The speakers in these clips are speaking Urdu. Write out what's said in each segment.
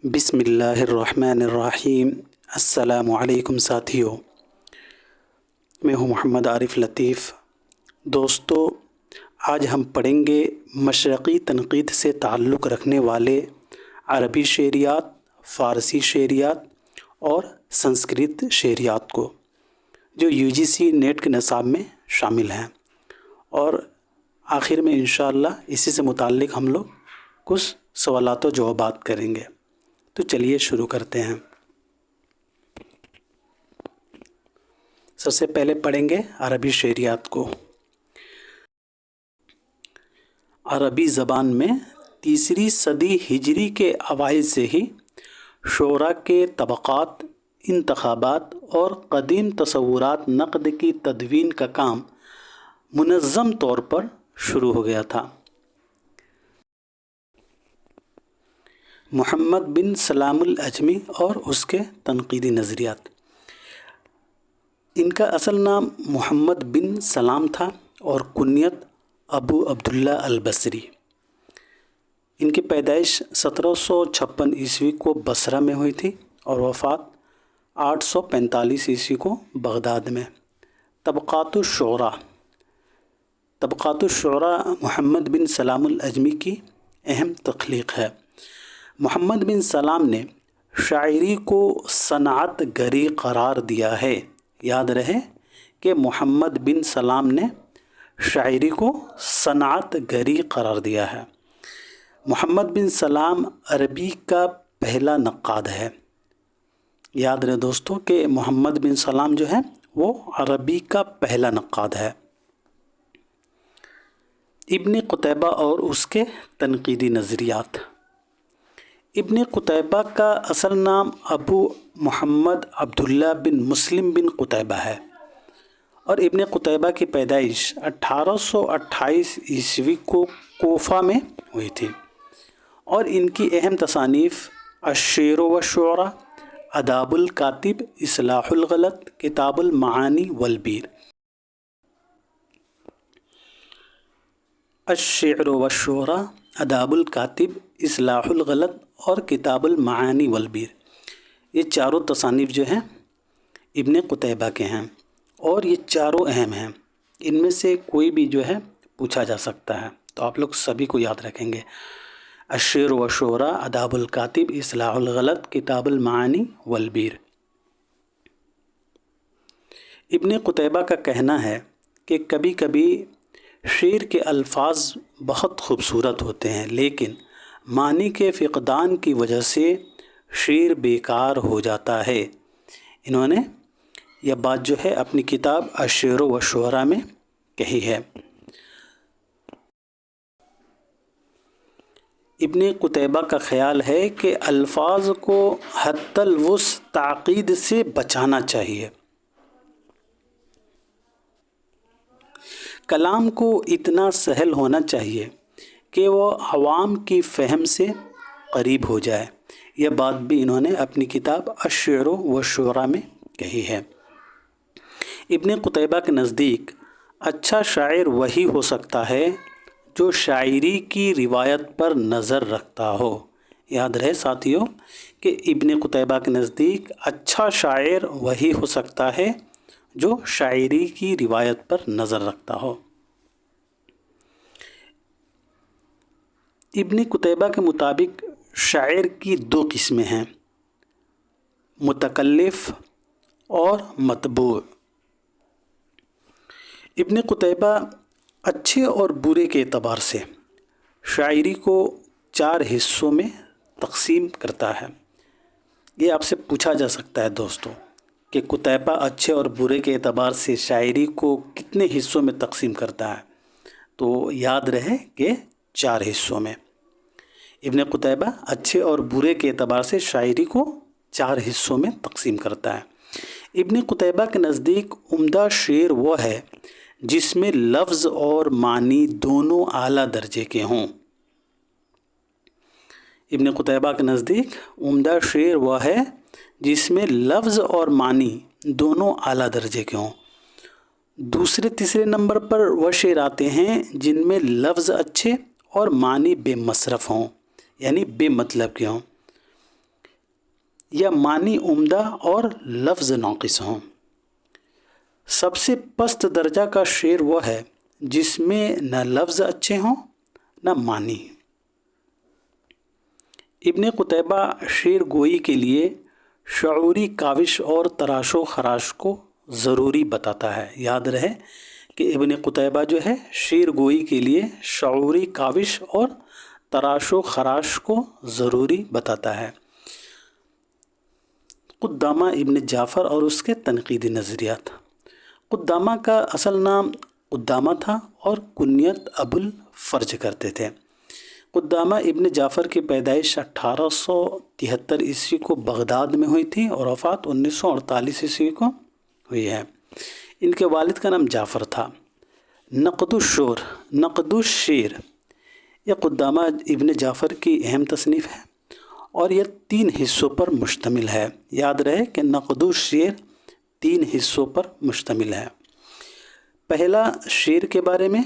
بسم اللہ الرحمن الرحیم۔ السلام علیکم ساتھیوں، میں ہوں محمد عارف لطیف۔ دوستو، آج ہم پڑھیں گے مشرقی تنقید سے تعلق رکھنے والے عربی شعریات، فارسی شعریات اور سنسکرت شعریات کو، جو UGC نیٹ کے نصاب میں شامل ہیں، اور آخر میں انشاءاللہ اسی سے متعلق ہم لوگ کچھ سوالات و جوابات کریں گے۔ تو چلیے شروع کرتے ہیں۔ سب سے پہلے پڑھیں گے عربی شعریات کو۔ عربی زبان میں 3 صدی ہجری کے اوائل سے ہی شعراء کے طبقات، انتخابات اور قدیم تصورات نقد کی تدوین کا کام منظم طور پر شروع ہو گیا تھا۔ محمد بن سلام العجمی اور اس کے تنقیدی نظریات۔ ان کا اصل نام محمد بن سلام تھا اور کنیت ابو عبداللہ البصری۔ ان کی پیدائش 1756 عیسوی کو بصرہ میں ہوئی تھی اور وفات 845 عیسوی کو بغداد میں۔ طبقات الشعراء محمد بن سلام العجمی کی اہم تخلیق ہے۔ محمد بن سلام نے شاعری کو صنعت گری قرار دیا ہے۔ یاد رہے کہ محمد بن سلام نے شاعری کو صنعت گری قرار دیا ہے۔ محمد بن سلام عربی کا پہلا نقاد ہے۔ یاد رہے دوستو کہ محمد بن سلام جو ہے وہ عربی کا پہلا نقاد ہے۔ ابن قتیبہ اور اس کے تنقیدی نظریات۔ ابن قتیبہ کا اصل نام ابو محمد عبداللہ بن مسلم بن قتیبہ ہے اور ابن قتیبہ کی پیدائش 1828 عیسوی کو کوفہ میں ہوئی تھی، اور ان کی اہم تصانیف الشعر والشعراء، آداب الکاتب، اصلاح الغلط، کتاب المعانی والبیر۔ الشعر والشعراء، آداب الکاتب، اصلاح الغلط اور کتاب المعانی والبیر، یہ چاروں تصانیف جو ہیں ابن قتیبہ کے ہیں، اور یہ چاروں اہم ہیں۔ ان میں سے کوئی بھی جو ہے پوچھا جا سکتا ہے، تو آپ لوگ سبھی کو یاد رکھیں گے۔ الشعر والشعراء، آداب الکاتب، اصلاح الغلط، کتاب المعانی والبیر۔ ابن قتیبہ کا کہنا ہے کہ کبھی کبھی شعر کے الفاظ بہت خوبصورت ہوتے ہیں، لیکن معنی کے فقدان کی وجہ سے شعر بیکار ہو جاتا ہے۔ انہوں نے یہ بات جو ہے اپنی کتاب الشعر والشعراء میں کہی ہے۔ ابن قتیبہ کا خیال ہے کہ الفاظ کو حد الوسع تعقید سے بچانا چاہیے۔ کلام کو اتنا سہل ہونا چاہیے کہ وہ عوام کی فہم سے قریب ہو جائے۔ یہ بات بھی انہوں نے اپنی کتاب الشعر والشعراء میں کہی ہے۔ ابن قتیبہ کے نزدیک اچھا شاعر وہی ہو سکتا ہے جو شاعری کی روایت پر نظر رکھتا ہو۔ یاد رہے ساتھیوں کہ ابن قتیبہ کے نزدیک اچھا شاعر وہی ہو سکتا ہے جو شاعری کی روایت پر نظر رکھتا ہو۔ ابن قتیبہ کے مطابق شاعر کی 2 قسمیں ہیں، متکلف اور مطبوع۔ ابن قتیبہ اچھے اور برے کے اعتبار سے شاعری کو 4 حصوں میں تقسیم کرتا ہے۔ یہ آپ سے پوچھا جا سکتا ہے دوستو کہ قتیبہ اچھے اور برے کے اعتبار سے شاعری کو کتنے حصوں میں تقسیم کرتا ہے؟ تو یاد رہے کہ 4 حصوں میں۔ ابن قتیبہ اچھے اور برے کے اعتبار سے شاعری کو 4 حصوں میں تقسیم کرتا ہے۔ ابن قتیبہ کے نزدیک عمدہ شعر وہ ہے جس میں لفظ اور معنی دونوں اعلیٰ درجے کے ہوں۔ ابن قتیبہ کے نزدیک عمدہ شعر وہ ہے جس میں لفظ اور معنی دونوں اعلیٰ درجے کے ہوں۔ دوسرے تیسرے نمبر پر وہ شعر آتے ہیں جن میں لفظ اچھے اور معنی بے مصرف ہوں، یعنی بے مطلب کے ہوں۔ یا معنی عمدہ اور لفظ ناقص ہوں۔ سب سے پست درجہ کا شعر وہ ہے جس میں نہ لفظ اچھے ہوں نہ معنی۔ ابن قتیبہ شعر گوئی کے لیے شعوری کاوش اور تراش و خراش کو ضروری بتاتا ہے۔ یاد رہے کہ ابن قتیبہ جو ہے شعر گوئی کے لیے شعوری کاوش اور تراش و خراش کو ضروری بتاتا ہے۔ قدامہ ابن جعفر اور اس کے تنقیدی نظریات۔ قدامہ کا اصل نام قدامہ تھا اور کنیت ابو الفرج کرتے تھے۔ قدامہ ابن جعفر کی پیدائش 1873 عیسوی کو بغداد میں ہوئی تھی اور وفات 1948 عیسوی کو ہوئی ہے۔ ان کے والد کا نام جعفر تھا۔ نقد الشعر یہ قدامہ ابن جعفر کی اہم تصنیف ہے اور یہ 3 حصوں پر مشتمل ہے۔ یاد رہے کہ نقد الشعر 3 حصوں پر مشتمل ہے۔ پہلا شعر کے بارے میں،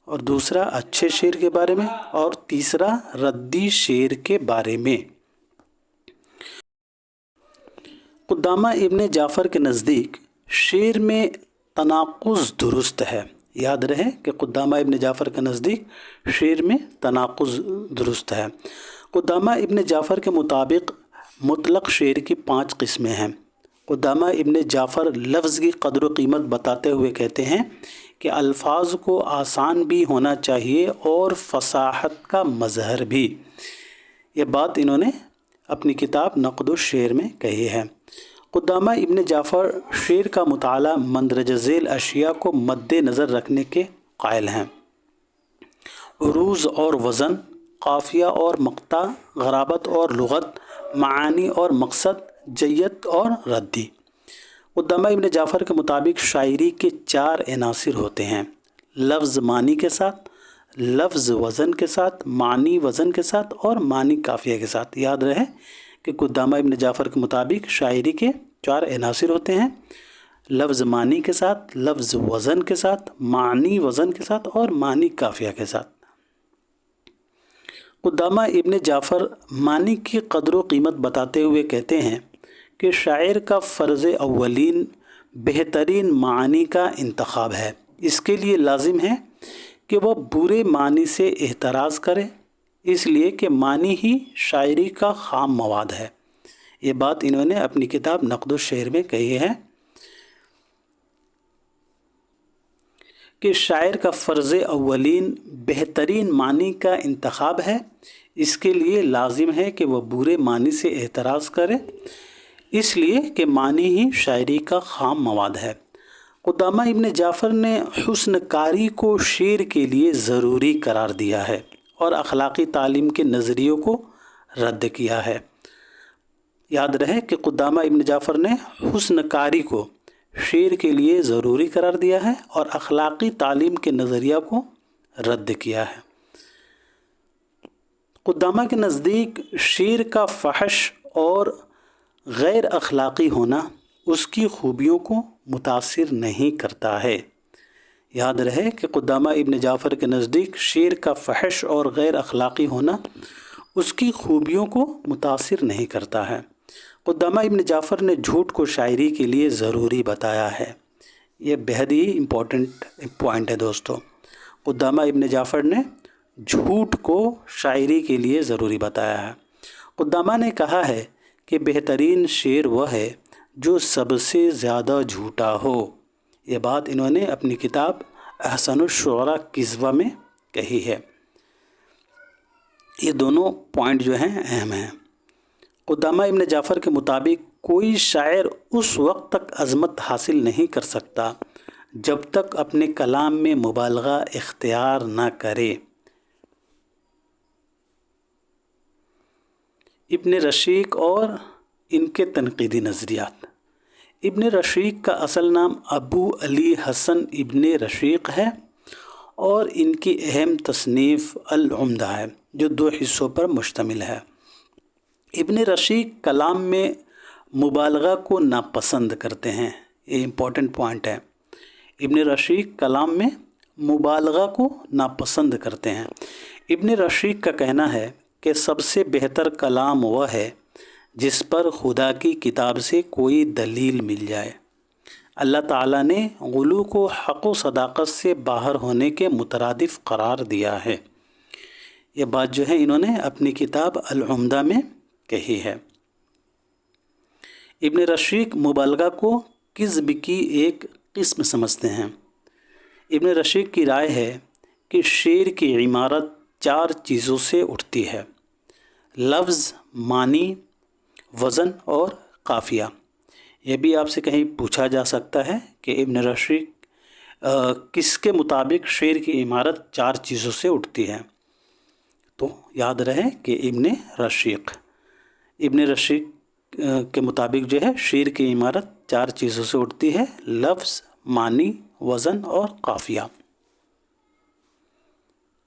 اور دوسرا اچھے شعر کے بارے میں، اور تیسرا ردی شعر کے بارے میں۔ قدامہ ابن جعفر کے نزدیک شعر میں تناقض درست ہے۔ یاد رہے کہ قدامہ ابن جعفر کے نزدیک شعر میں تناقض درست ہے۔ قدامہ ابن جعفر کے مطابق مطلق شعر کی 5 قسمیں ہیں۔ قدامہ ابن جعفر لفظ کی قدر و قیمت بتاتے ہوئے کہتے ہیں کہ الفاظ کو آسان بھی ہونا چاہیے اور فصاحت کا مظہر بھی۔ یہ بات انہوں نے اپنی کتاب نقد الشعر میں کہی ہے۔ قدامہ ابن جعفر شعر کا مطالعہ مندرجہ ذیل اشیاء کو مد نظر رکھنے کے قائل ہیں: عروض اور وزن، قافیہ اور مقطع، غرابت اور لغت، معانی اور مقصد، جیت اور ردی۔ قدامہ ابن جعفر کے مطابق شاعری کے 4 عناصر ہوتے ہیں: لفظ معنی کے ساتھ، لفظ وزن کے ساتھ، معنی وزن کے ساتھ اور معنی قافیہ کے ساتھ۔ یاد رہے کہ قدامہ ابن جعفر کے مطابق شاعری کے 4 عناصر ہوتے ہیں: لفظ معنی کے ساتھ، لفظ وزن کے ساتھ، معنی وزن کے ساتھ اور معنی قافیہ کے ساتھ۔ قدامہ ابن جعفر معنی کی قدر و قیمت بتاتے ہوئے کہتے ہیں کہ شاعر کا فرض اولین بہترین معنی کا انتخاب ہے۔ اس کے لیے لازم ہے کہ وہ برے معنی سے احتراز کرے، اس لیے کہ معنی ہی شاعری کا خام مواد ہے۔ یہ بات انہوں نے اپنی کتاب نقد الشعر میں کہی ہے کہ شاعر کا فرض اولین بہترین معنی کا انتخاب ہے، اس کے لیے لازم ہے کہ وہ برے معنی سے احتراز کرے، اس لیے کہ معنی ہی شاعری کا خام مواد ہے۔ قدامہ ابن جعفر نے حسن کاری کو شعر کے لیے ضروری قرار دیا ہے اور اخلاقی تعلیم کے نظریوں کو رد کیا ہے۔ یاد رہے کہ قدامہ ابن جعفر نے حسن کاری کو شعر کے لیے ضروری قرار دیا ہے اور اخلاقی تعلیم کے نظریہ کو رد کیا ہے۔ قدامہ کے نزدیک شعر کا فحش اور غیر اخلاقی ہونا اس کی خوبیوں کو متاثر نہیں کرتا ہے۔ یاد رہے کہ قدامہ ابن جعفر کے نزدیک شعر کا فحش اور غیر اخلاقی ہونا اس کی خوبیوں کو متاثر نہیں کرتا ہے۔ قدامہ ابن جعفر نے جھوٹ کو شاعری کے لیے ضروری بتایا ہے۔ یہ بہت ہی امپورٹنٹ پوائنٹ ہے دوستو۔ قدامہ ابن جعفر نے جھوٹ کو شاعری کے لیے ضروری بتایا ہے۔ قدامہ نے کہا ہے کہ بہترین شعر وہ ہے جو سب سے زیادہ جھوٹا ہو۔ یہ بات انہوں نے اپنی کتاب احسن الشعراء کذبہ میں کہی ہے۔ یہ دونوں پوائنٹ جو ہیں اہم ہیں۔ قدامہ ابن جعفر کے مطابق کوئی شاعر اس وقت تک عظمت حاصل نہیں کر سکتا جب تک اپنے کلام میں مبالغہ اختیار نہ کرے۔ ابن رشیق اور ان کے تنقیدی نظریات۔ ابن رشیق کا اصل نام ابو علی حسن ابن رشیق ہے اور ان کی اہم تصنیف العمدہ ہے جو 2 حصوں پر مشتمل ہے۔ ابن رشیق کلام میں مبالغہ کو ناپسند کرتے ہیں۔ یہ امپورٹنٹ پوائنٹ ہے۔ ابن رشیق کلام میں مبالغہ کو ناپسند کرتے ہیں۔ ابن رشیق کا کہنا ہے کہ سب سے بہتر کلام وہ ہے جس پر خدا کی کتاب سے کوئی دلیل مل جائے۔ اللہ تعالیٰ نے غلو کو حق و صداقت سے باہر ہونے کے مترادف قرار دیا ہے۔ یہ بات جو ہے انہوں نے اپنی کتاب العمدہ میں کہی ہے۔ ابن رشید مبالغہ کو کذب کی ایک قسم سمجھتے ہیں۔ ابن رشید کی رائے ہے کہ شعر کی عمارت 4 چیزوں سے اٹھتی ہے: لفظ، معنی، وزن اور قافیہ۔ یہ بھی آپ سے کہیں پوچھا جا سکتا ہے کہ ابن رشید کس کے مطابق شعر کی عمارت 4 چیزوں سے اٹھتی ہے؟ تو یاد رہے کہ ابن رشید کے مطابق جو ہے شعر کی عمارت 4 چیزوں سے اٹھتی ہے: لفظ، معنی، وزن اور قافیہ۔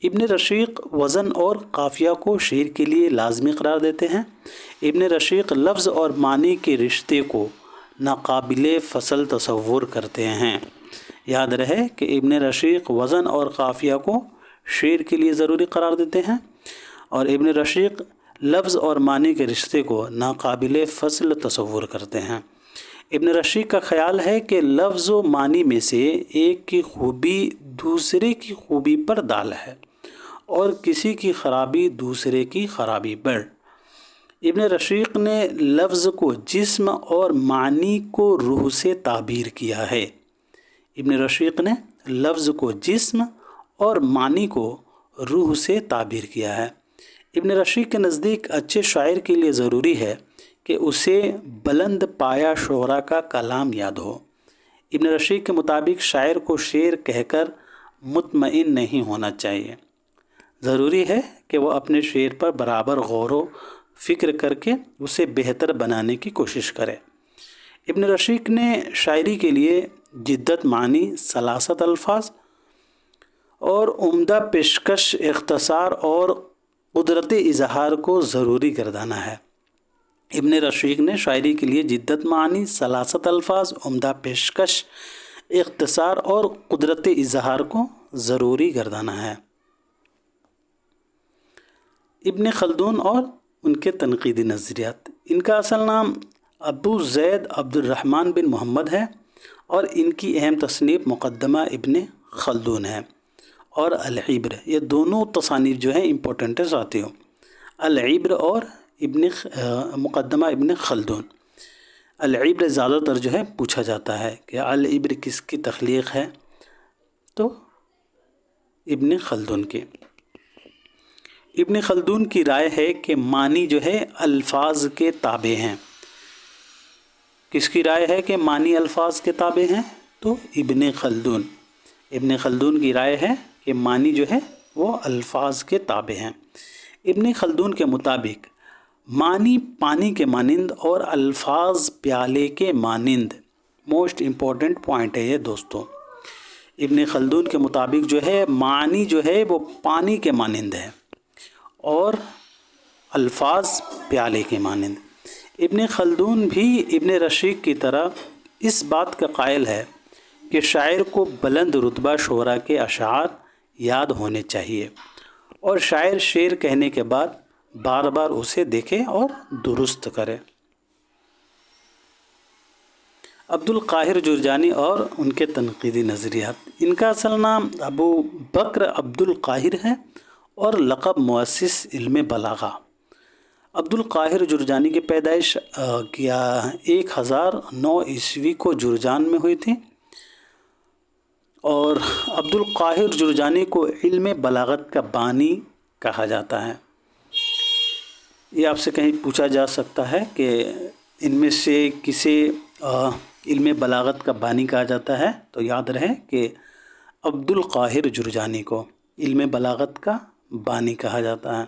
ابن رشید وزن اور قافیہ کو شعر کے لیے لازمی قرار دیتے ہیں۔ ابن رشید لفظ اور معنی کے رشتے کو ناقابل فصل تصور کرتے ہیں۔ یاد رہے کہ ابن رشید وزن اور قافیہ کو شعر کے لیے ضروری قرار دیتے ہیں، اور ابن رشید لفظ اور معنی کے رشتے کو ناقابل فصل تصور کرتے ہیں۔ ابن رشید کا خیال ہے کہ لفظ و معنی میں سے ایک کی خوبی دوسرے کی خوبی پر دال ہے، اور کسی کی خرابی دوسرے کی خرابی پر۔ ابن رشید نے لفظ کو جسم اور معنی کو روح سے تعبیر کیا ہے۔ ابن رشید نے لفظ کو جسم اور معنی کو روح سے تعبیر کیا ہے۔ ابن رشید کے نزدیک اچھے شاعر کے لیے ضروری ہے کہ اسے بلند پایہ شعراء کا کلام یاد ہو۔ ابن رشید کے مطابق شاعر کو شعر کہہ کر مطمئن نہیں ہونا چاہیے، ضروری ہے کہ وہ اپنے شعر پر برابر غور و فکر کر کے اسے بہتر بنانے کی کوشش کرے۔ ابن رشید نے شاعری کے لیے جدت، معنی، سلاست الفاظ اور عمدہ پیشکش، اختصار اور قدرت اظہار کو ضروری گردانا ہے۔ ابن رشید نے شاعری کے لیے جدت، معنی، سلاست الفاظ، عمدہ پیشکش، اختصار اور قدرت اظہار کو ضروری گردانا ہے۔ ابن خلدون اور ان کے تنقیدی نظریات۔ ان کا اصل نام ابو زید عبد الرحمن بن محمد ہے، اور ان کی اہم تصنیف مقدمہ ابن خلدون ہے اور العبر۔ یہ دونوں تصانیف جو ہیں امپورٹنٹ ہے ساتھیوں، العبر اور مقدمہ ابن خلدون۔ العبر زیادہ تر جو ہے پوچھا جاتا ہے کہ العبر کس کی تخلیق ہے، تو ابن خلدون کی۔ ابن خلدون کی رائے ہے کہ معنی جو ہے الفاظ کے تابع ہیں۔ کس کی رائے ہے کہ معنی الفاظ کے تابع ہیں؟ تو ابن خلدون کی رائے ہے کہ معنی جو ہے وہ الفاظ کے تابع ہیں۔ ابن خلدون کے مطابق معنی پانی کے مانند اور الفاظ پیالے کے مانند۔ موسٹ امپورٹنٹ پوائنٹ ہے یہ دوستوں۔ ابن خلدون کے مطابق جو ہے معنی جو ہے وہ پانی کے مانند ہے اور الفاظ پیالے کے مانند۔ ابن خلدون بھی ابن رشید کی طرح اس بات کا قائل ہے کہ شاعر کو بلند رتبہ شعراء کے اشعار یاد ہونے چاہیے، اور شاعر شعر کہنے کے بعد بار بار اسے دیکھے اور درست کرے۔ عبد القاہر جرجانی اور ان کے تنقیدی نظریات۔ ان کا اصل نام ابو بکر عبد القاہر ہے اور لقب مؤسس علم بلاغہ۔ عبد القاہر جرجانی کی پیدائش 1009 عیسوی کو جرجان میں ہوئی تھی، اور عبد القاہر جرجانی کو علم بلاغت کا بانی کہا جاتا ہے۔ یہ آپ سے کہیں پوچھا جا سکتا ہے کہ ان میں سے کسے علم بلاغت کا بانی کہا جاتا ہے، تو یاد رہے کہ عبد القاہر جرجانی کو علم بلاغت کا بانی کہا جاتا ہے۔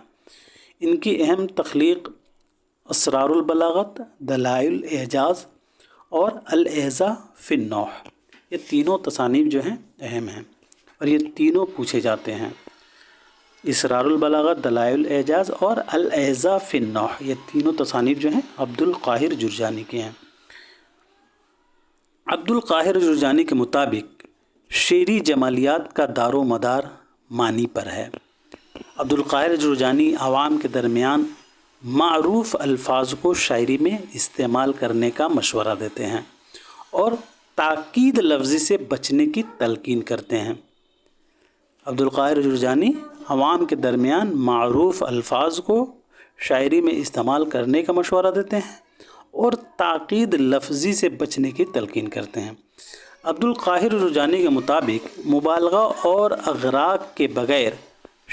ان کی اہم تخلیق اسرار البلاغت، دلائل الاعجاز اور الاعزاء فی النوح، یہ تینوں تصانیف جو ہیں اہم ہیں، اور یہ تینوں پوچھے جاتے ہیں۔ اسرار البلاغت، دلائل الاعجاز اور الاعزاء فی النوح، یہ تینوں تصانیف جو ہیں عبد القاہر جرجانی کے ہیں۔ عبد القاہر جرجانی کے مطابق شعری جمالیات کا دار و مدار معنی پر ہے۔ عبد القاہر جرجانی عوام کے درمیان معروف الفاظ کو شاعری میں استعمال کرنے کا مشورہ دیتے ہیں اور تاکید لفظی سے بچنے کی تلقین کرتے ہیں۔ عبد القاہر جرجانی عوام کے درمیان معروف الفاظ کو شاعری میں استعمال کرنے کا مشورہ دیتے ہیں اور تاکید لفظی سے بچنے کی تلقین کرتے ہیں۔ عبد القاہر جرجانی کے مطابق مبالغہ اور اغراق کے بغیر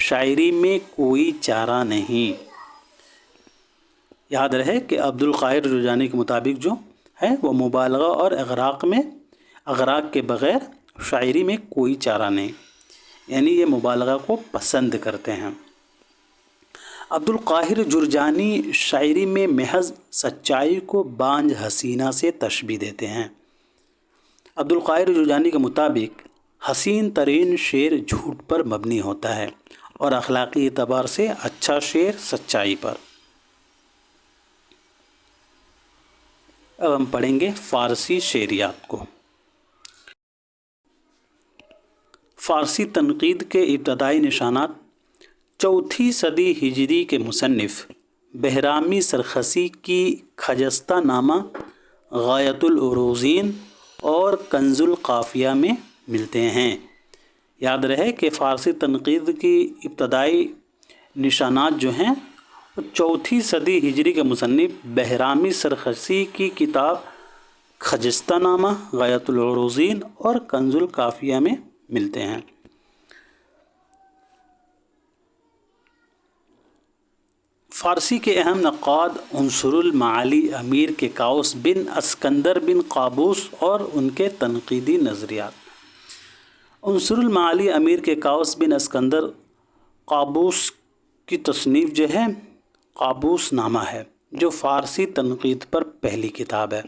شاعری میں کوئی چارہ نہیں۔ یاد رہے کہ عبد القاہر جرجانی کے مطابق جو ہے وہ مبالغہ اور اغراق کے بغیر شاعری میں کوئی چارہ نہیں، یعنی یہ مبالغہ کو پسند کرتے ہیں۔ عبد القاہر جرجانی شاعری میں محض سچائی کو بانجھ حسینہ سے تشبیہ دیتے ہیں۔ عبد القاہر جرجانی کے مطابق حسین ترین شعر جھوٹ پر مبنی ہوتا ہے اور اخلاقی اعتبار سے اچھا شعر سچائی پر۔ اب ہم پڑھیں گے فارسی شعریات کو۔ فارسی تنقید کے ابتدائی نشانات چوتھی صدی ہجری کے مصنف بہرامی سرخسی کی خجستہ نامہ غایۃ العروضین اور کنز القافیہ میں ملتے ہیں۔ یاد رہے کہ فارسی تنقید کی ابتدائی نشانات جو ہیں چوتھی صدی ہجری کے مصنف بہرامی سرخسی کی کتاب خجستہ نامہ غایۃ العروضین اور کنز القافیہ میں ملتے ہیں۔ فارسی کے اہم نقاد عنصر المعالی امیر کے کاؤس بن اسکندر بن قابوس اور ان کے تنقیدی نظریات۔ عنصر المعالی امیر کے کاؤس بن اسکندر قابوس کی تصنیف جو ہے قابوس نامہ ہے، جو فارسی تنقید پر پہلی کتاب ہے۔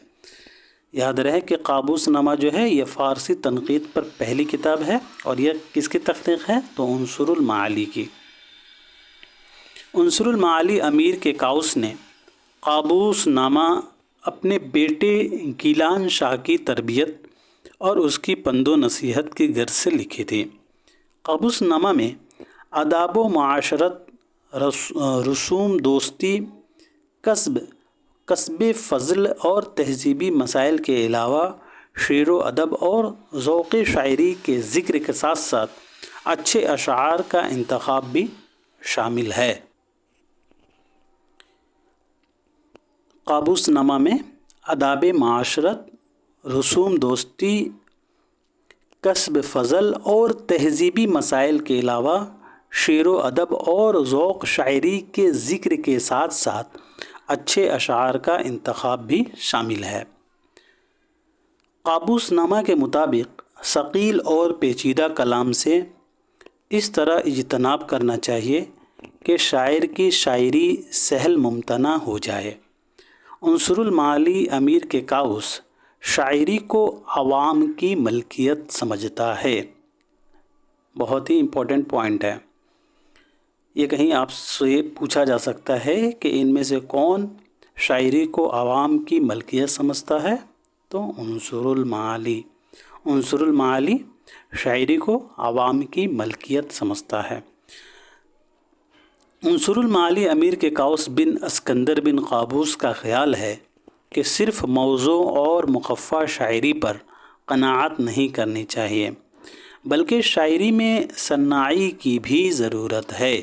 یاد رہے کہ قابوس نامہ جو ہے یہ فارسی تنقید پر پہلی کتاب ہے اور یہ کس کی تخلیق ہے تو عنصر المعالی کی۔ عنصر المعالی امیر کے کاؤس نے قابوس نامہ اپنے بیٹے گیلان شاہ کی تربیت اور اس کی پند و نصیحت کی غرض سے لکھی تھی۔ قابوس نامہ میں آداب و معاشرت، رسوم دوستی، کسب فضل اور تہذیبی مسائل کے علاوہ شعر و ادب اور ذوق شاعری کے ذکر کے ساتھ ساتھ اچھے اشعار کا انتخاب بھی شامل ہے۔ قابوس نامہ میں آداب معاشرت، رسوم دوستی، کسب فضل اور تہذیبی مسائل کے علاوہ شعر و ادب اور ذوق شاعری کے ذکر کے ساتھ ساتھ اچھے اشعار کا انتخاب بھی شامل ہے۔ قابوس نامہ کے مطابق ثقیل اور پیچیدہ کلام سے اس طرح اجتناب کرنا چاہیے کہ شاعر کی شاعری سہل ممتنع ہو جائے۔ عنصر المعالی امیر کے کاؤس شاعری کو عوام کی ملکیت سمجھتا ہے۔ بہت ہی امپورٹنٹ پوائنٹ ہے یہ، کہیں آپ سے پوچھا جا سکتا ہے کہ ان میں سے کون شاعری کو عوام کی ملکیت سمجھتا ہے تو عنصر المعالی۔ عنصر المعالی شاعری کو عوام کی ملکیت سمجھتا ہے۔ عنصر المعالی امیر کے کاؤس بن اسکندر بن قابوس کا خیال ہے کہ صرف موزوں اور مخفف شاعری پر قناعت نہیں کرنی چاہیے، بلکہ شاعری میں صناعی کی بھی ضرورت ہے۔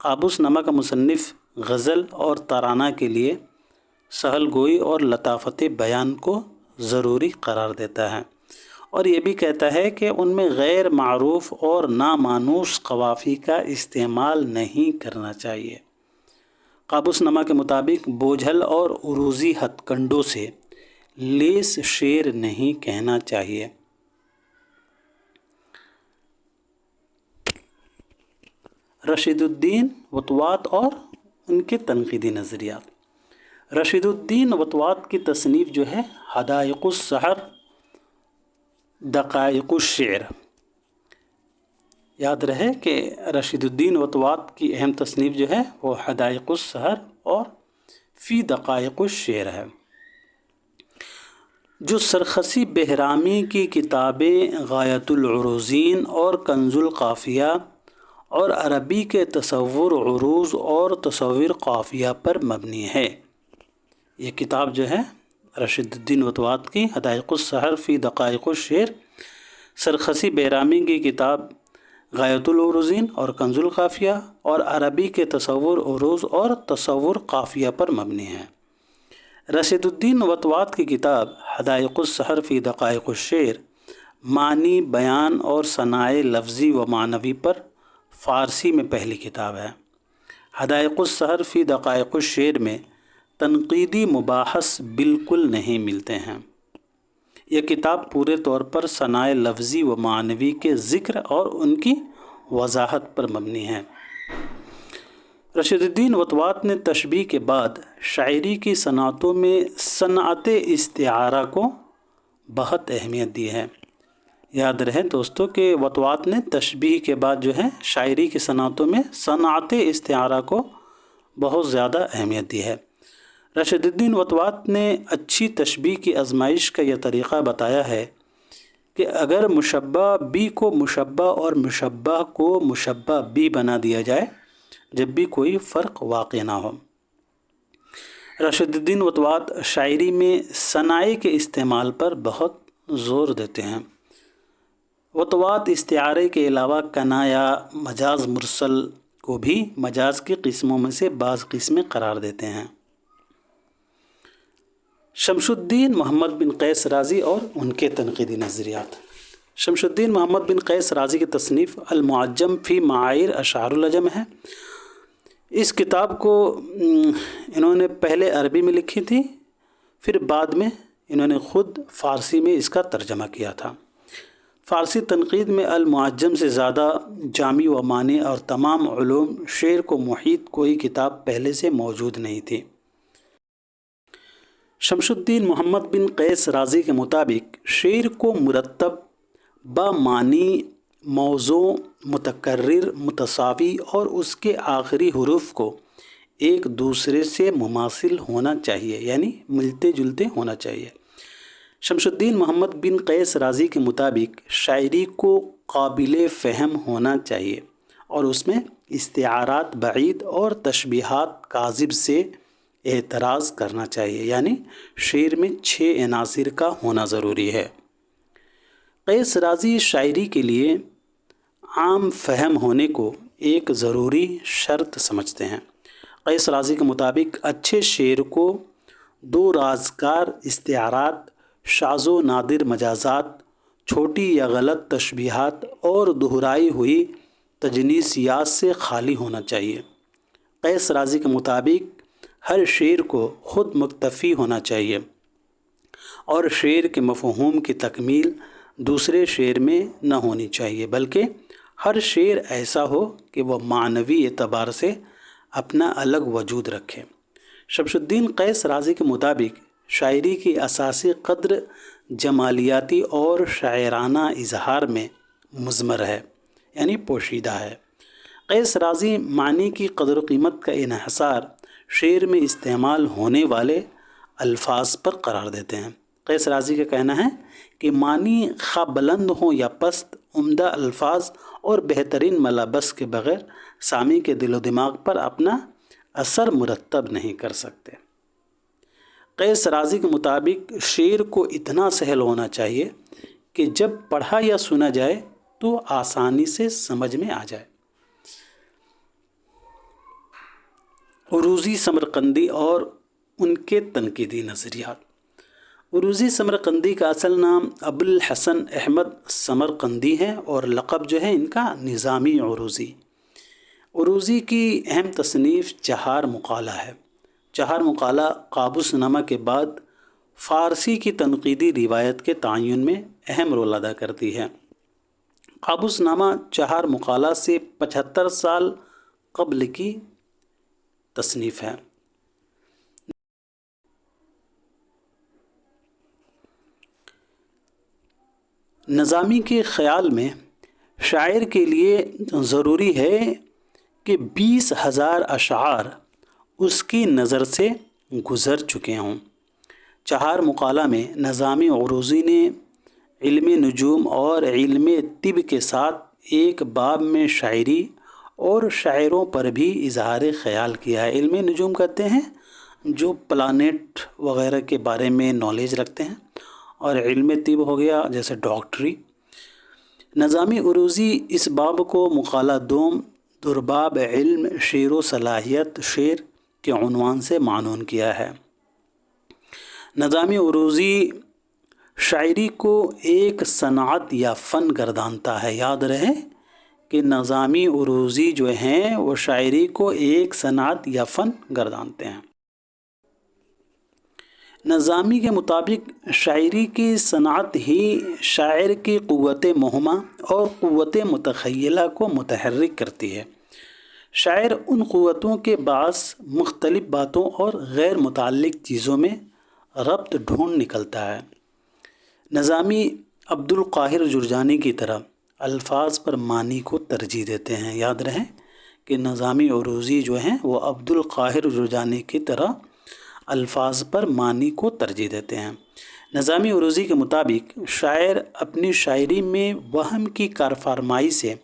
قابوس نامہ کا مصنف غزل اور ترانہ کے لیے سہل گوئی اور لطافت بیان کو ضروری قرار دیتا ہے، اور یہ بھی کہتا ہے کہ ان میں غیر معروف اور نامانوس قوافی کا استعمال نہیں کرنا چاہیے۔ قابوس نامہ کے مطابق بوجھل اور عروضی ہتھ کنڈوں سے لیس شعر نہیں کہنا چاہیے۔ رشید الدین وطوات اور ان کے تنقیدی نظریات۔ رشید الدین وطوات کی تصنیف جو ہے حدائق السحر، دقائق الشعر۔ یاد رہے کہ رشید الدین وطوات کی اہم تصنیف جو ہے وہ حدائق السحر اور فی دقائق الشعر ہے۔ جو سرخسی بہرامی کی کتابیں غایۃ العروضین اور کنز القافیہ اور عربی کے تصور عروض اور تصور قافیہ پر مبنی ہے۔ یہ کتاب جو ہے رشید الدین وطوات کی حدائق السحر فی دقائق الشعر، سرخسی بیرامی کی کتاب غایۃ العروضین اور کنز القافیہ، اور عربی کے تصور عروض اور تصور قافیہ پر مبنی ہے۔ رشید الدین وطوات کی کتاب حدائق السحر فی دقائق الشعر معنی، بیان اور صنائع لفظی و معنوی پر فارسی میں پہلی کتاب ہے۔ حدائق السحر فی دقائق الشعر میں تنقیدی مباحث بالکل نہیں ملتے ہیں۔ یہ کتاب پورے طور پر صنائع لفظی و معنوی کے ذکر اور ان کی وضاحت پر مبنی ہے۔ رشید الدین وطوات نے تشبیہ کے بعد شاعری کی صنعتوں میں صنعت استعارہ کو بہت اہمیت دی ہے۔ یاد رہے دوستو کہ وطوات نے تشبیہ کے بعد جو ہے شاعری کی صنعتوں میں صنعت استعارہ کو بہت زیادہ اہمیت دی ہے۔ رشید الدین وطوات نے اچھی تشبیہ کی آزمائش کا یہ طریقہ بتایا ہے کہ اگر مشبہ بھی کو مشبہ اور مشبہ کو مشبہ بھی بنا دیا جائے جب بھی کوئی فرق واقع نہ ہو۔ رشید الدین وطوات شاعری میں صنائع کے استعمال پر بہت زور دیتے ہیں۔ وطوات استعارے کے علاوہ کنایا، مجاز مرسل کو بھی مجاز کی قسموں میں سے بعض قسمیں قرار دیتے ہیں۔ شمس الدین محمد بن قیس رازی اور ان کے تنقیدی نظریات۔ شمس الدین محمد بن قیس رازی کی تصنیف المعجم فی معایر اشعار العجم ہے۔ اس کتاب کو انہوں نے پہلے عربی میں لکھی تھی، پھر بعد میں انہوں نے خود فارسی میں اس کا ترجمہ کیا تھا۔ فارسی تنقید میں المعجم سے زیادہ جامع و مانع اور تمام علوم شعر کو محیط کوئی کتاب پہلے سے موجود نہیں تھی۔ شمس الدین محمد بن قیس رازی کے مطابق شعر کو مرتب، بامعنی، موزوں، متکرر، متساوی اور اس کے آخری حروف کو ایک دوسرے سے مماثل ہونا چاہیے، یعنی ملتے جلتے ہونا چاہیے۔ شمس الدین محمد بن قیس رازی کے مطابق شاعری کو قابل فہم ہونا چاہیے اور اس میں استعارات بعید اور تشبیہات کاذب سے اعتراض کرنا چاہیے، یعنی شعر میں 6 عناصر کا ہونا ضروری ہے۔ قیس رازی شاعری کے لیے عام فہم ہونے کو ایک ضروری شرط سمجھتے ہیں۔ قیس رازی کے مطابق اچھے شعر کو 2 رازگار استعارات، شاذ و نادر مجازات، چھوٹی یا غلط تشبیہات اور دہرائی ہوئی تجنیسیات سے خالی ہونا چاہیے۔ قیس رازی کے مطابق ہر شعر کو خود مکتفی ہونا چاہیے اور شعر کے مفہوم کی تکمیل دوسرے شعر میں نہ ہونی چاہیے، بلکہ ہر شعر ایسا ہو کہ وہ معنوی اعتبار سے اپنا الگ وجود رکھے۔ شمس الدین قیس رازی کے مطابق شاعری کی اساسی قدر جمالیاتی اور شاعرانہ اظہار میں مضمر ہے، یعنی پوشیدہ ہے۔ قیس رازی معنی کی قدر و قیمت کا انحصار شعر میں استعمال ہونے والے الفاظ پر قرار دیتے ہیں۔ قیس رازی کا کہنا ہے کہ معنی خواہ بلند ہوں یا پست، عمدہ الفاظ اور بہترین ملابس کے بغیر سامع کے دل و دماغ پر اپنا اثر مرتب نہیں کر سکتے۔ قیس رازی کے مطابق شعر کو اتنا سہل ہونا چاہیے کہ جب پڑھا یا سنا جائے تو آسانی سے سمجھ میں آ جائے۔ عروضی سمرقندی اور ان کے تنقیدی نظریات۔ عروضی سمرقندی کا اصل نام ابوالحسن احمد سمرقندی ہے اور لقب جو ہے ان کا نظامی عروضی۔ عروضی کی اہم تصنیف چہار مقالہ ہے۔ چہار مقالہ قابوس نامہ کے بعد فارسی کی تنقیدی روایت کے تعین میں اہم رول ادا کرتی ہے۔ قابوس نامہ چہار مقالہ سے 75 سال قبل کی تصنیف ہے۔ نظامی کے خیال میں شاعر کے لیے ضروری ہے کہ 20,000 اشعار اس کی نظر سے گزر چکے ہوں۔ چہار مقالہ میں نظامی عروضی نے علم نجوم اور علم طب کے ساتھ ایک باب میں شاعری اور شاعروں پر بھی اظہار خیال کیا ہے۔ علم نجوم کہتے ہیں جو پلانٹ وغیرہ کے بارے میں نالج رکھتے ہیں، اور علم طب ہو گیا جیسے ڈاکٹری۔ نظامی عروضی اس باب کو مقالہ دوم درباب علم شعر و صلاحیت شعر کے عنوان سے معنون کیا ہے۔ نظامی عروضی شاعری کو ایک صنعت یا فن گردانتا ہے۔ یاد رہے کہ نظامی عروضی جو ہیں وہ شاعری کو ایک صنعت یا فن گردانتے ہیں۔ نظامی کے مطابق شاعری کی صنعت ہی شاعر کی قوت مہمہ اور قوت متخیلہ کو متحرک کرتی ہے۔ شاعر ان قوتوں کے باعث مختلف باتوں اور غیر متعلق چیزوں میں ربط ڈھونڈ نکلتا ہے۔ نظامی عبد القاہر جرجانی کی طرح الفاظ پر معنی کو ترجیح دیتے ہیں۔ یاد رہیں کہ نظامی عروضی جو ہیں وہ عبد القاہر جرجانی کی طرح الفاظ پر معنی کو ترجیح دیتے ہیں۔ نظامی عروضی کے مطابق شاعر اپنی شاعری میں وہم کی کارفرمائی سے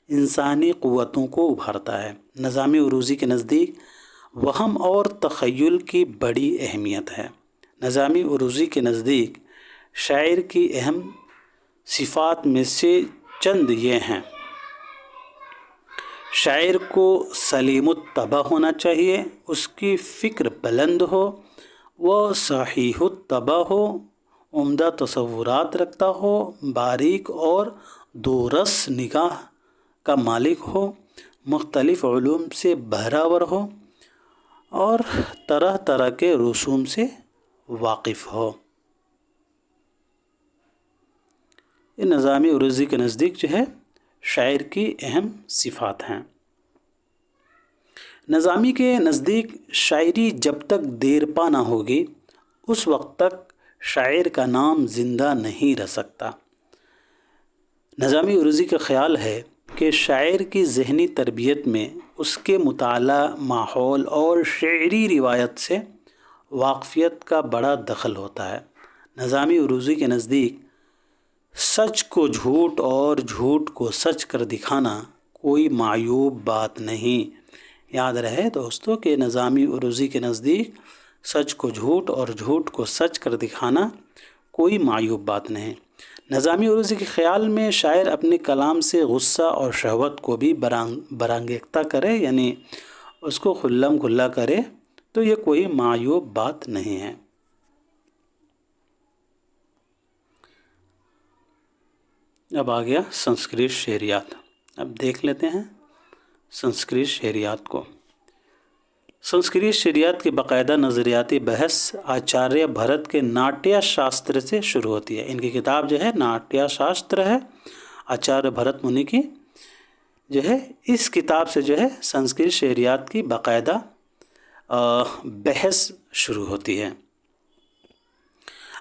انسانی قوتوں کو ابھارتا ہے۔ نظامی عروضی کے نزدیک وہم اور تخیل کی بڑی اہمیت ہے۔ نظامی عروضی کے نزدیک شاعر کی اہم صفات میں سے چند یہ ہیں: شاعر کو سلیم الطبع ہونا چاہیے، اس کی فکر بلند ہو، وہ صحیح الطبع ہو، عمدہ تصورات رکھتا ہو، باریک اور دورس نگاہ کا مالک ہو، مختلف علوم سے بہرہ ہو اور طرح طرح کے رسوم سے واقف ہو۔ یہ نظامی عروضی کے نزدیک جو ہے شاعر کی اہم صفات ہیں۔ نظامی کے نزدیک شاعری جب تک دیر پا نہ ہوگی اس وقت تک شاعر کا نام زندہ نہیں رہ سکتا۔ نظامی عروضی کا خیال ہے کہ شاعر کی ذہنی تربیت میں اس کے مطالعہ، ماحول اور شعری روایت سے واقفیت کا بڑا دخل ہوتا ہے۔ نظامی عروضی کے نزدیک سچ کو جھوٹ اور جھوٹ کو سچ کر دکھانا کوئی معیوب بات نہیں۔ یاد رہے دوستو کہ نظامی عروضی کے نزدیک سچ کو جھوٹ اور جھوٹ کو سچ کر دکھانا کوئی معیوب بات نہیں۔ نظامی عروضی کے خیال میں شاعر اپنے کلام سے غصہ اور شہوت کو بھی برانگیختہ کرے، یعنی اس کو کھلم کھلا کرے، تو یہ کوئی معیوب بات نہیں ہے۔ اب آ گیا سنسکرت شعریات۔ اب دیکھ لیتے ہیں سنسکرت شعریات کو۔ سنسکرت شعریات کی باقاعدہ نظریاتی بحث آچاریہ بھرت کے ناٹیہ شاستر سے شروع ہوتی ہے۔ ان کی کتاب جو ہے ناٹیہ شاستر ہے، آچاریہ بھرت منی کی جو ہے، اس کتاب سے جو ہے سنسکرت شعریات کی باقاعدہ بحث شروع ہوتی ہے۔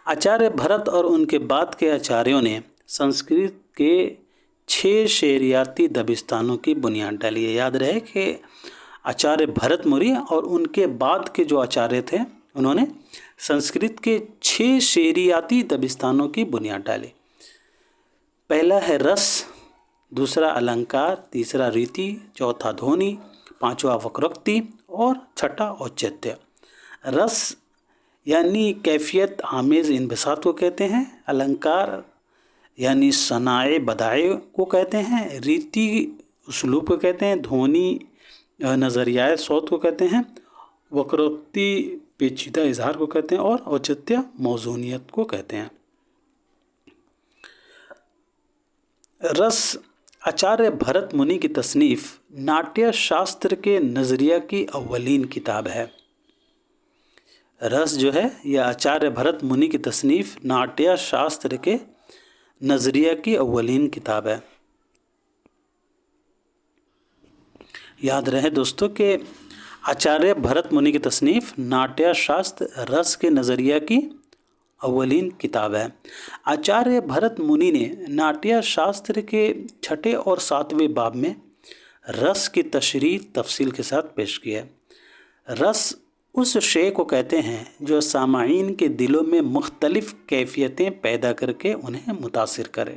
آچاریہ بھرت اور ان کے بعد کے آچاریوں نے سنسکرت کے 6 شعریاتی دبستانوں کی بنیاد ڈالی ہے۔ یاد رہے کہ آچاریہ بھرت مری اور ان کے بعد کے جو آچاریہ تھے انہوں نے سنسکرت کے 6 شعریاتی دبستانوں کی بنیاد ڈالی۔ پہلا ہے رس، دوسرا النکار، تیسرا ریتی، چوتھا دھونی، پانچواں وکروکتی اور چھٹا اوچتیہ۔ رس یعنی کیفیت آمیز انبساط کو کہتے ہیں، النکار یعنی صنائع بدائع کو کہتے ہیں، ریتی اسلوب کو کہتے ہیں، دھونی نظریۂ صوت کو کہتے ہیں، وکروکتی پیچیدہ اظہار کو کہتے ہیں اور اوچتیہ موزونیت کو کہتے ہیں۔ رس آچاریہ بھرت منی کی تصنیف ناٹیہ شاستر کے نظریہ کی اولین کتاب ہے۔ رس جو ہے یہ آچاریہ بھرت منی کی تصنیف ناٹیہ شاستر کے نظریہ کی اولین کتاب ہے۔ یاد رہے دوستو کہ آچاریہ بھرت منی کی تصنیف ناٹیہ شاستر رس کے نظریہ کی اولین کتاب ہے۔ آچاریہ بھرت منی نے ناٹیہ شاستر کے 6 اور 7ویں باب میں رس کی تشریح تفصیل کے ساتھ پیش کی ہے۔ رس اس شے کو کہتے ہیں جو سامعین کے دلوں میں مختلف کیفیتیں پیدا کر کے انہیں متاثر کرے۔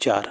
4,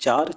4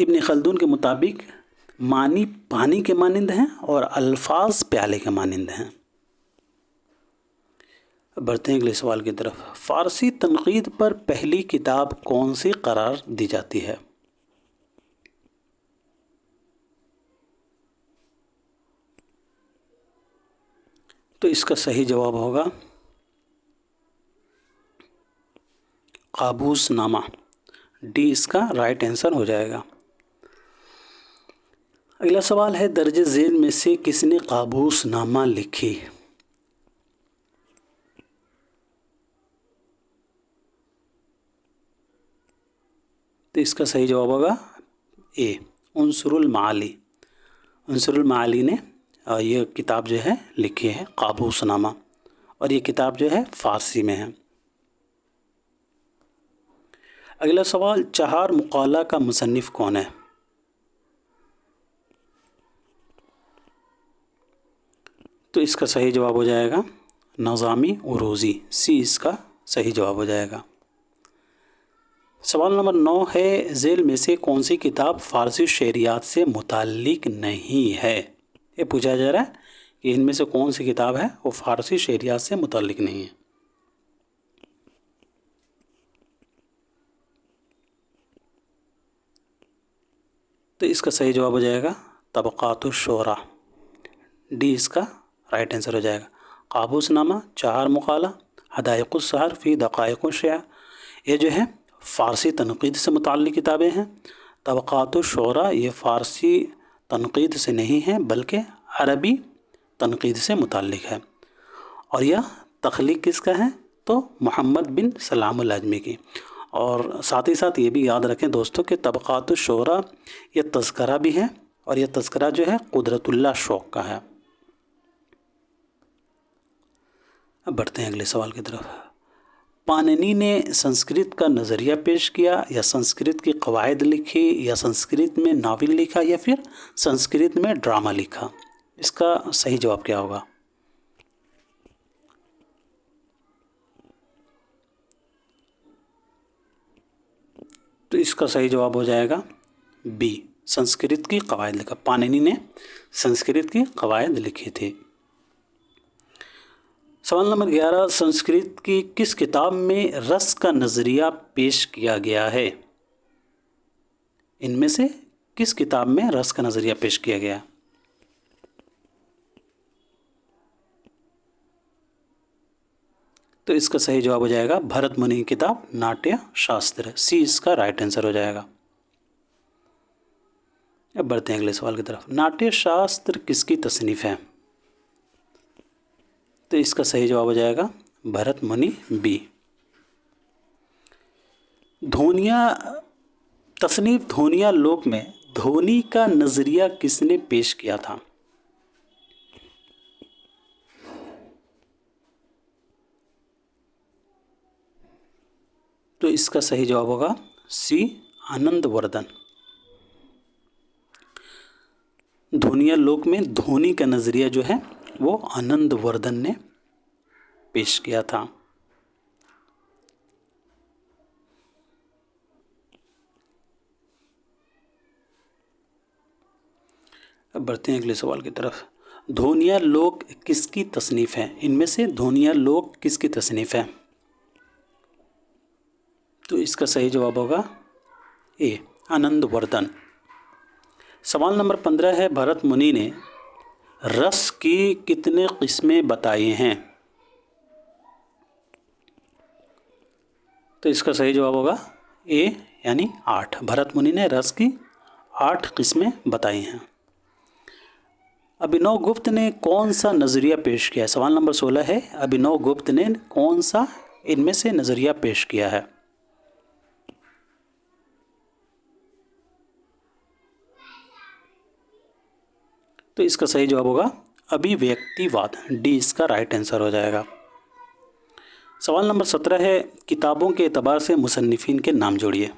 ابن خلدون کے مطابق معنی پانی کے مانند ہیں اور الفاظ پیالے کے مانند ہیں۔ بڑھتے ہیں اگلے سوال کی طرف۔ فارسی تنقید پر پہلی کتاب کون سی قرار دی جاتی ہے؟ تو اس کا صحیح جواب ہوگا قابوس نامہ، ڈی اس کا رائٹ آنسر ہو جائے گا۔ اگلا سوال ہے درج ذیل میں سے کس نے قابوس نامہ لکھی؟ تو اس کا صحیح جواب ہوگا اے، عنصر المعالی۔ عنصر المعالی نے یہ کتاب جو ہے لکھی ہے قابوس نامہ، اور یہ کتاب جو ہے فارسی میں ہے۔ اگلا سوال چہار مقالہ کا مصنف کون ہے؟ تو اس کا صحیح جواب ہو جائے گا نظامی عروضی، سی اس کا صحیح جواب ہو جائے گا۔ سوال نمبر 9 ہے ذیل میں سے کون سی کتاب فارسی شعریات سے متعلق نہیں ہے؟ یہ پوچھا جا رہا ہے کہ ان میں سے کون سی کتاب ہے وہ فارسی شعریات سے متعلق نہیں ہے۔ تو اس کا صحیح جواب ہو جائے گا طبقات الشعراء، ڈی اس کا رائٹ آنسر ہو جائے گا۔ قابوس نامہ، چہار مقالہ، حدائق السحر فی دقائق الشیعہ، یہ جو ہے فارسی تنقید سے متعلق کتابیں ہیں۔ طبقات الشعراء یہ فارسی تنقید سے نہیں ہیں بلکہ عربی تنقید سے متعلق ہے، اور یہ تخلیق کس کا ہے؟ تو محمد بن سلام العجمی کی۔ اور ساتھ ہی ساتھ یہ بھی یاد رکھیں دوستوں کہ طبقات الشعراء یہ تذکرہ بھی ہے، اور یہ تذکرہ جو ہے قدرت اللہ شوق کا ہے۔ اب بڑھتے ہیں اگلے سوال کی طرف۔ پانینی نے سنسکرت کا نظریہ پیش کیا، یا سنسکرت کی قواعد لکھی، یا سنسکرت میں ناول لکھا، یا پھر سنسکرت میں ڈرامہ لکھا؟ اس کا صحیح جواب کیا ہوگا؟ تو اس کا صحیح جواب ہو جائے گا بی، سنسکرت کی قواعد لکھا۔ پانینی نے سنسکرت کی قواعد لکھی تھی۔ سوال نمبر 11 سنسکرت کی کس کتاب میں رس کا نظریہ پیش کیا گیا ہے؟ ان میں سے کس کتاب میں رس کا نظریہ پیش کیا گیا؟ تو اس کا صحیح جواب ہو جائے گا بھرت منی کی کتاب ناٹیہ شاستر، سی اس کا رائٹ آنسر ہو جائے گا۔ اب بڑھتے ہیں اگلے سوال کی طرف۔ ناٹیہ شاستر کس کی تصنیف ہے؟ تو اس کا صحیح جواب ہو جائے گا بھرت منی، بی۔ دھونیا تصنیف دھونیا لوک میں دھونی کا نظریہ کس نے پیش کیا تھا؟ تو اس کا صحیح جواب ہوگا سی، آنند وردھن۔ دھونیا لوک میں دھونی کا نظریہ جو ہے وہ آنند وردھن نے پیش کیا تھا۔ اب بڑھتے ہیں اگلے سوال کی طرف۔ دھونیا لوک کس کی تصنیف ہے؟ ان میں سے دھونیا لوک کس کی تصنیف ہے؟ تو اس کا صحیح جواب ہوگا اے، آنند وردھن۔ سوال نمبر 15 ہے بھرت منی نے رس کی کتنے قسمیں بتائی ہیں؟ تو اس کا صحیح جواب ہوگا اے، یعنی 8۔ بھرت منی نے رس کی 8 قسمیں بتائی ہیں۔ ابھینو گپت نے کون سا نظریہ پیش کیا ہے؟ سوال نمبر 16 ہے ابھینو گپت نے کون سا ان میں سے نظریہ پیش کیا ہے؟ تو اس کا صحیح جواب ہوگا ابھیویکتی واد، ڈی اس کا رائٹ آنسر ہو جائے گا۔ سوال نمبر 17 ہے کتابوں کے اعتبار سے مصنفین کے نام جوڑیے۔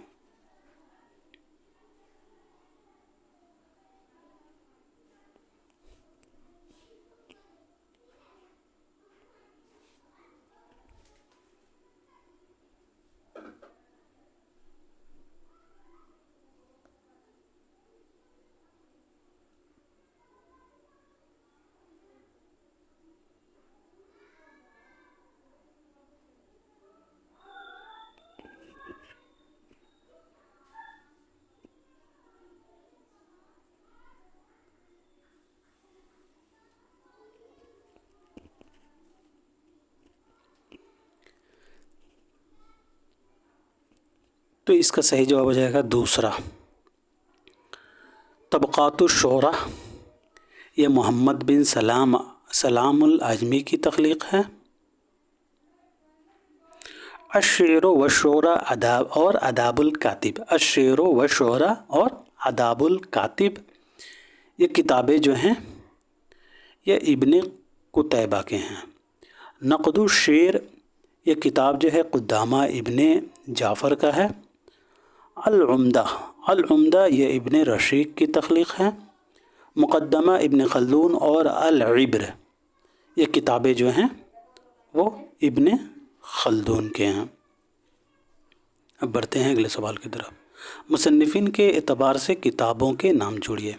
تو اس کا صحیح جواب ہو جائے گا دوسرا، طبقات الشعراء، یہ محمد بن سلام العجمی کی تخلیق ہے۔ الشعر والشعراء آداب اور آداب الکاتب، الشعر والشعراء اور آداب الکاتب، یہ کتابیں جو ہیں یہ ابن قتیبہ کے ہیں۔ نقد الشعر، یہ کتاب جو ہے قدامہ ابن جعفر کا ہے۔ العمدہ یہ ابن رشید کی تخلیق ہے۔ مقدمہ ابن خلدون اور العبر، یہ کتابیں جو ہیں وہ ابن خلدون کے ہیں۔ اب بڑھتے ہیں اگلے سوال کی طرف۔ مصنفین کے اعتبار سے کتابوں کے نام جوڑیے۔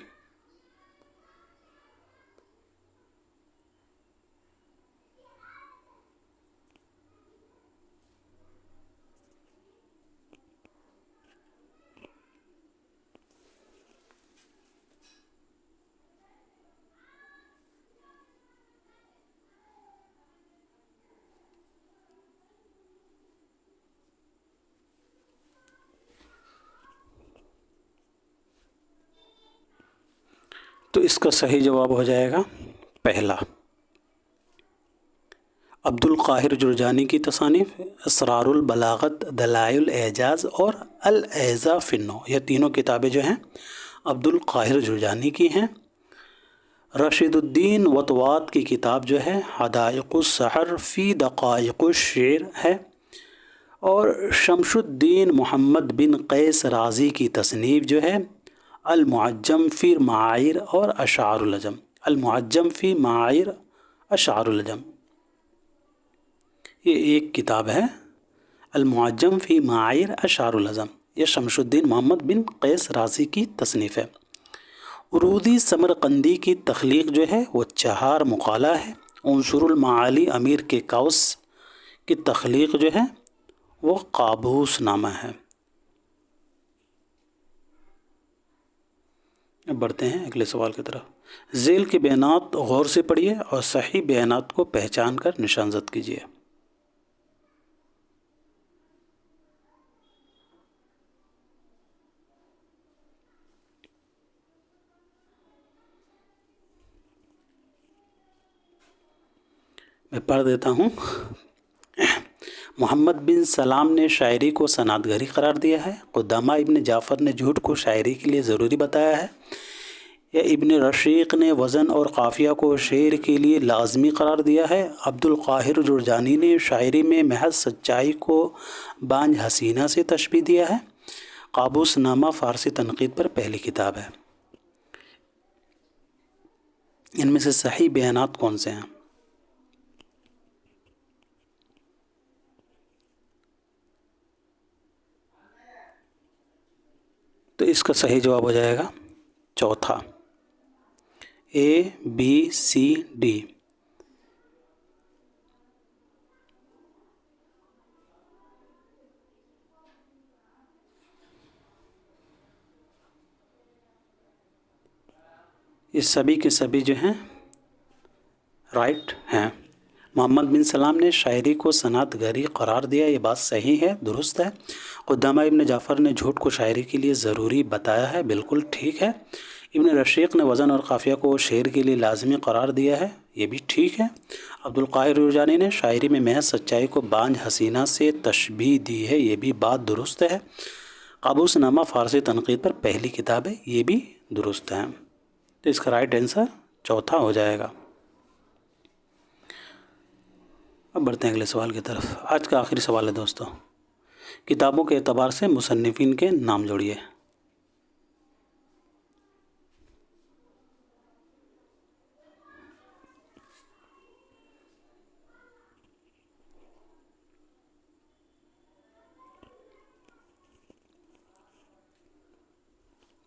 تو اس کا صحیح جواب ہو جائے گا پہلا، عبد القاہر جرجانی کی تصانیف، اسرار البلاغت، دلائل الاعجاز اور الاعزاء فی النحو، یہ تینوں کتابیں جو ہیں عبد القاہر جرجانی کی ہیں۔ رشید الدین وطوات کی کتاب جو ہے حدائق السحر فی دقائق الشعر ہے، اور شمس الدین محمد بن قیس رازی کی تصنیف جو ہے المعجم فی معایر اور اشعار العجم، المعجم فی معایر اشعار العجم، یہ ایک کتاب ہے المعجم فی معایر اشعار العجم، یہ شمس الدین محمد بن قیس رازی کی تصنیف ہے۔ عروضی سمرقندی کی تخلیق جو ہے وہ 4 مقالہ ہے۔ عنصر المعالی امیر کے کاؤس کی تخلیق جو ہے وہ قابوس نامہ ہے۔ اب بڑھتے ہیں اگلے سوال کی طرف۔ ذیل کے بیانات غور سے پڑھیے اور صحیح بیانات کو پہچان کر نشان زد کیجیے۔ میں پڑھ دیتا ہوں۔ محمد بن سلام نے شاعری کو صنعت قرار دیا ہے۔ قدامہ ابن جعفر نے جھوٹ کو شاعری کے لیے ضروری بتایا ہے۔ یا ابن رشیق نے وزن اور قافیہ کو شعر کے لیے لازمی قرار دیا ہے۔ عبد القاہر جرجانی نے شاعری میں محض سچائی کو بانجھ حسینہ سے تشبیہ دیا ہے۔ قابوس نامہ فارسی تنقید پر پہلی کتاب ہے۔ ان میں سے صحیح بیانات کون سے ہیں؟ تو اس کا صحیح جواب ہو جائے گا چوتھا، ABCD۔ یہ سبھی کے سبھی جو ہیں رائٹ ہیں۔ محمد بن سلام نے شاعری کو صنعت گری قرار دیا، یہ بات صحیح ہے، درست ہے۔ قدامہ ابن جعفر نے جھوٹ کو شاعری کے لیے ضروری بتایا ہے، بالکل ٹھیک ہے۔ ابن رشیق نے وزن اور قافیہ کو شعر کے لیے لازمی قرار دیا ہے، یہ بھی ٹھیک ہے۔ عبد القاہر جرجانی نے شاعری میں محض سچائی کو بانجھ حسینہ سے تشبیہ دی ہے، یہ بھی بات درست ہے۔ قابوس نامہ فارسی تنقید پر پہلی کتاب ہے، یہ بھی درست ہے۔ تو اس کا رائٹ آنسر چوتھا ہو جائے گا۔ اب بڑھتے ہیں اگلے سوال کی طرف۔ آج کا آخری سوال ہے دوستو، کتابوں کے اعتبار سے مصنفین کے نام جوڑیے۔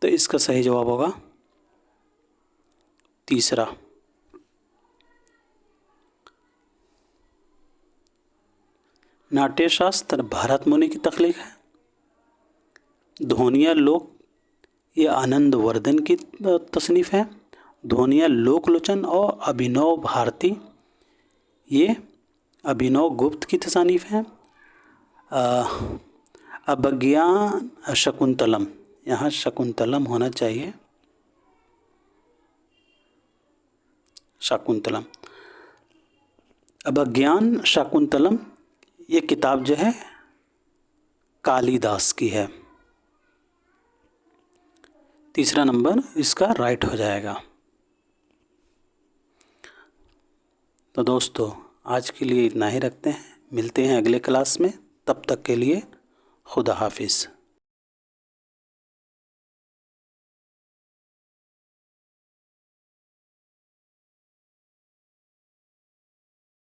تو اس کا صحیح جواب ہوگا تیسرا، ناٹیہ شاستر بھارت منی کی تخلیق ہے۔ دھونیا لوک یہ آنند وردھن کی تصنیف ہے۔ دھونیا لوک لوچن اور ابھینو بھارتی یہ ابھینو گپت کی تصانیف ہیں۔ ابگیان شکنتلم، یہاں شکنتلم ہونا چاہیے، شاکنتلم، ابگیان شاکنتلم یہ کتاب جو ہے کالی داس کی ہے۔ تیسرا نمبر اس کا رائٹ ہو جائے گا۔ تو دوستو آج کے لیے اتنا ہی رکھتے ہیں، ملتے ہیں اگلے کلاس میں، تب تک کے لیے خدا حافظ۔